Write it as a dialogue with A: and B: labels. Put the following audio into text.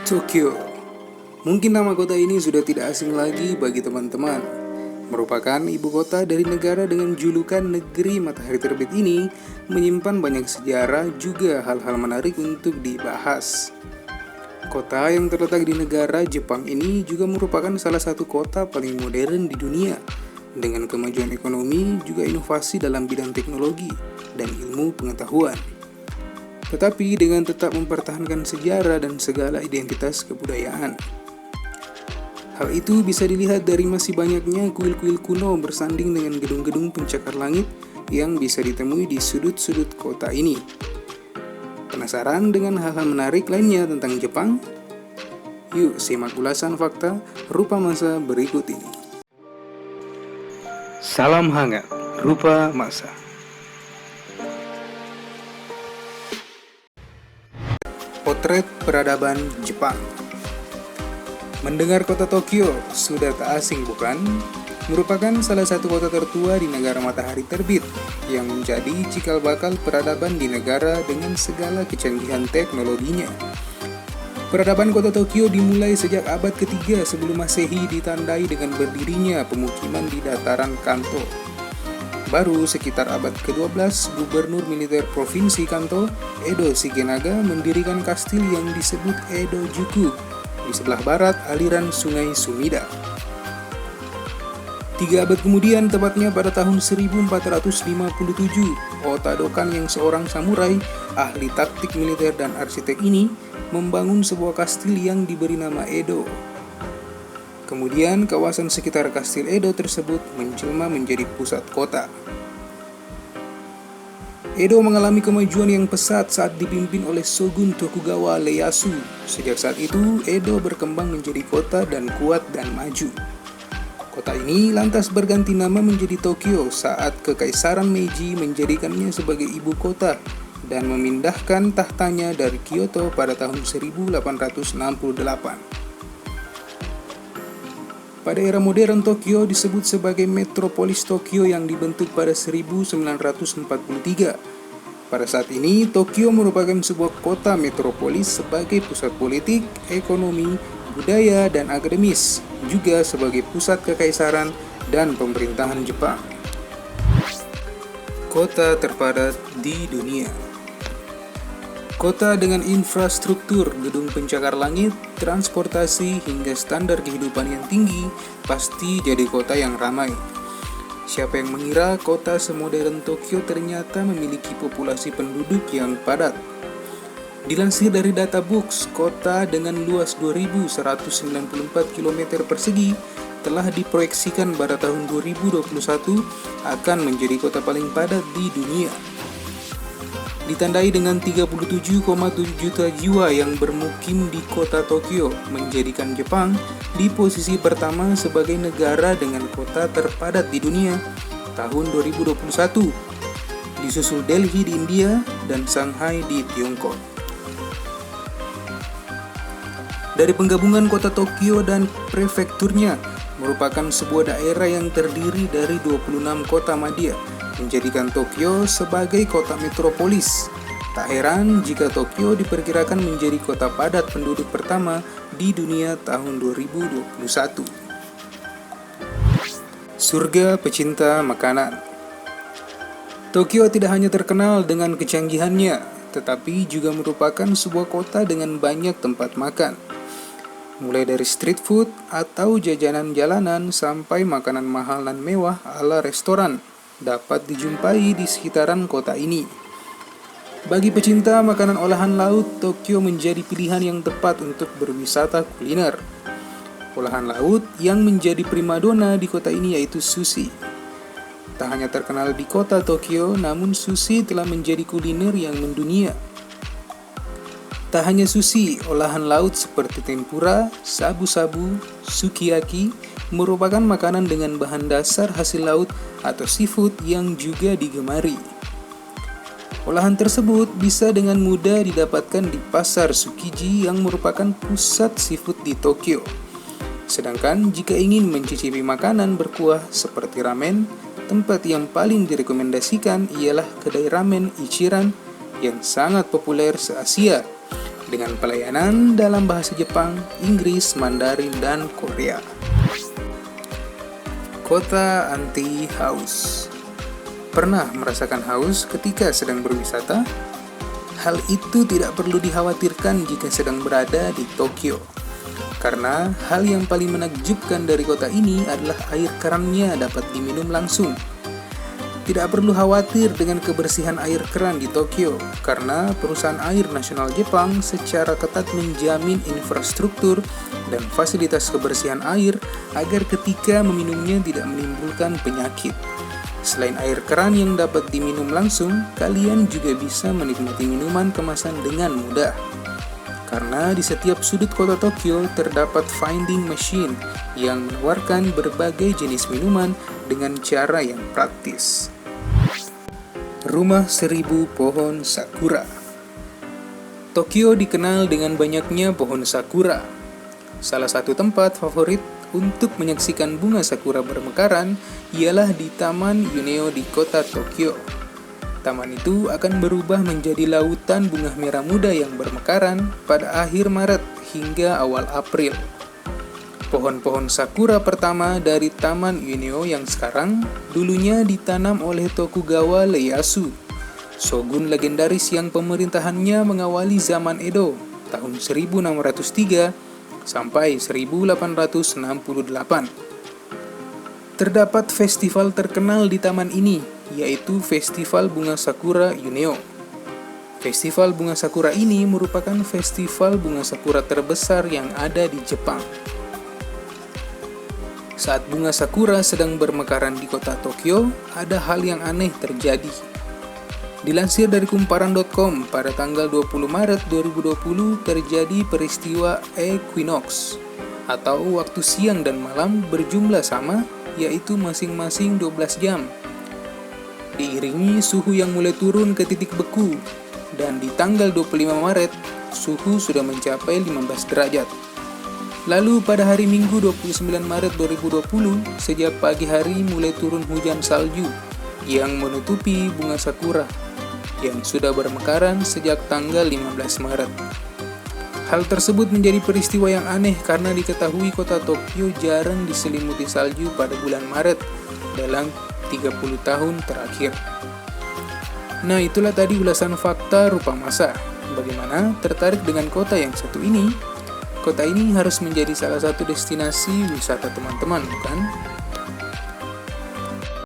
A: Tokyo. Mungkin nama kota ini sudah tidak asing lagi bagi teman-teman. Merupakan ibu kota dari negara dengan julukan negeri matahari terbit ini, menyimpan banyak sejarah juga hal-hal menarik untuk dibahas. Kota yang terletak di negara Jepang ini juga merupakan salah satu kota paling modern di dunia, dengan kemajuan ekonomi juga inovasi dalam bidang teknologi dan ilmu pengetahuan. Tetapi dengan tetap mempertahankan sejarah dan segala identitas kebudayaan. Hal itu bisa dilihat dari masih banyaknya kuil-kuil kuno bersanding dengan gedung-gedung pencakar langit yang bisa ditemui di sudut-sudut kota ini. Penasaran dengan hal-hal menarik lainnya tentang Jepang? Yuk simak ulasan fakta rupa masa berikut ini. Salam hangat, rupa masa. Potret peradaban Jepang. Mendengar kota Tokyo sudah tak asing bukan? Merupakan salah satu kota tertua di negara matahari terbit yang menjadi cikal bakal peradaban di negara dengan segala kecanggihan teknologinya. Peradaban kota Tokyo dimulai sejak abad ketiga sebelum Masehi, ditandai dengan berdirinya pemukiman di dataran Kanto. Baru sekitar abad ke-12, gubernur militer provinsi Kanto, Edo Shigenaga, mendirikan kastil yang disebut Edo-juku di sebelah barat aliran sungai Sumida. 3 abad kemudian, tepatnya pada tahun 1457, Otadokan yang seorang samurai, ahli taktik militer dan arsitek ini, membangun sebuah kastil yang diberi nama Edo. Kemudian, kawasan sekitar kastil Edo tersebut menjelma menjadi pusat kota. Edo mengalami kemajuan yang pesat saat dipimpin oleh Shogun Tokugawa Ieyasu. Sejak saat itu, Edo berkembang menjadi kota dan kuat dan maju. Kota ini lantas berganti nama menjadi Tokyo saat Kekaisaran Meiji menjadikannya sebagai ibu kota dan memindahkan tahtanya dari Kyoto pada tahun 1868. Pada era modern, Tokyo disebut sebagai metropolis Tokyo yang dibentuk pada 1943. Pada saat ini, Tokyo merupakan sebuah kota metropolis sebagai pusat politik, ekonomi, budaya, dan akademis, juga sebagai pusat kekaisaran dan pemerintahan Jepang. Kota terpadat di dunia. Kota dengan infrastruktur, gedung pencakar langit, transportasi, hingga standar kehidupan yang tinggi, pasti jadi kota yang ramai. Siapa yang mengira kota semodern Tokyo ternyata memiliki populasi penduduk yang padat? Dilansir dari data Books, kota dengan luas 2.194 km persegi telah diproyeksikan pada tahun 2021 akan menjadi kota paling padat di dunia. Ditandai dengan 37,7 juta jiwa yang bermukim di kota Tokyo, menjadikan Jepang di posisi pertama sebagai negara dengan kota terpadat di dunia tahun 2021, disusul Delhi di India dan Shanghai di Tiongkok. Dari penggabungan kota Tokyo dan prefekturnya, merupakan sebuah daerah yang terdiri dari 26 kota madya, menjadikan Tokyo sebagai kota metropolis. Tak heran jika Tokyo diperkirakan menjadi kota padat penduduk pertama di dunia tahun 2021. Surga pecinta makanan. Tokyo tidak hanya terkenal dengan kecanggihannya, tetapi juga merupakan sebuah kota dengan banyak tempat makan. Mulai dari street food atau jajanan jalanan sampai makanan mahal dan mewah ala restoran dapat dijumpai di sekitaran kota ini. Bagi pecinta makanan olahan laut, Tokyo menjadi pilihan yang tepat untuk berwisata kuliner. Olahan laut yang menjadi primadona di kota ini yaitu sushi. Tak hanya terkenal di kota Tokyo, namun sushi telah menjadi kuliner yang mendunia. Tak hanya sushi, olahan laut seperti tempura, shabu-shabu, sukiyaki merupakan makanan dengan bahan dasar hasil laut atau seafood yang juga digemari. Olahan tersebut bisa dengan mudah didapatkan di pasar Tsukiji yang merupakan pusat seafood di Tokyo. Sedangkan jika ingin mencicipi makanan berkuah seperti ramen, tempat yang paling direkomendasikan ialah kedai ramen Ichiran yang sangat populer se-Asia dengan pelayanan dalam bahasa Jepang, Inggris, Mandarin, dan Korea. Kota anti haus. Pernah merasakan haus ketika sedang berwisata? Hal itu tidak perlu dikhawatirkan jika sedang berada di Tokyo. Karena hal yang paling menakjubkan dari kota ini adalah air kerannya dapat diminum langsung. Tidak perlu khawatir dengan kebersihan air keran di Tokyo, karena perusahaan air nasional Jepang secara ketat menjamin infrastruktur dan fasilitas kebersihan air agar ketika meminumnya tidak menimbulkan penyakit. Selain air keran yang dapat diminum langsung, kalian juga bisa menikmati minuman kemasan dengan mudah. Karena di setiap sudut kota Tokyo terdapat vending machine yang menawarkan berbagai jenis minuman dengan cara yang praktis. Rumah 1000 pohon sakura. Tokyo dikenal dengan banyaknya pohon sakura. Salah satu tempat favorit untuk menyaksikan bunga sakura bermekaran ialah di Taman Yuneo di kota Tokyo. Taman itu akan berubah menjadi lautan bunga merah muda yang bermekaran pada akhir Maret hingga awal April. Pohon-pohon sakura pertama dari Taman Yuneo yang sekarang dulunya ditanam oleh Tokugawa Ieyasu, shogun legendaris yang pemerintahannya mengawali zaman Edo tahun 1603 sampai 1868. Terdapat festival terkenal di taman ini, yaitu Festival Bunga Sakura Yuneo. Festival Bunga Sakura ini merupakan festival bunga sakura terbesar yang ada di Jepang. Saat bunga sakura sedang bermekaran di kota Tokyo, ada hal yang aneh terjadi. Dilansir dari kumparan.com, pada tanggal 20 Maret 2020 terjadi peristiwa equinox, atau waktu siang dan malam berjumlah sama, yaitu masing-masing 12 jam. Diiringi suhu yang mulai turun ke titik beku, dan di tanggal 25 Maret, suhu sudah mencapai 15 derajat. Lalu pada hari Minggu 29 Maret 2020, sejak pagi hari mulai turun hujan salju yang menutupi bunga sakura yang sudah bermekaran sejak tanggal 15 Maret. Hal tersebut menjadi peristiwa yang aneh karena diketahui kota Tokyo jarang diselimuti salju pada bulan Maret dalam 30 tahun terakhir. Nah, itulah tadi ulasan fakta rupa masa. Bagaimana? Tertarik dengan kota yang satu ini? Kota ini harus menjadi salah satu destinasi wisata teman-teman, bukan?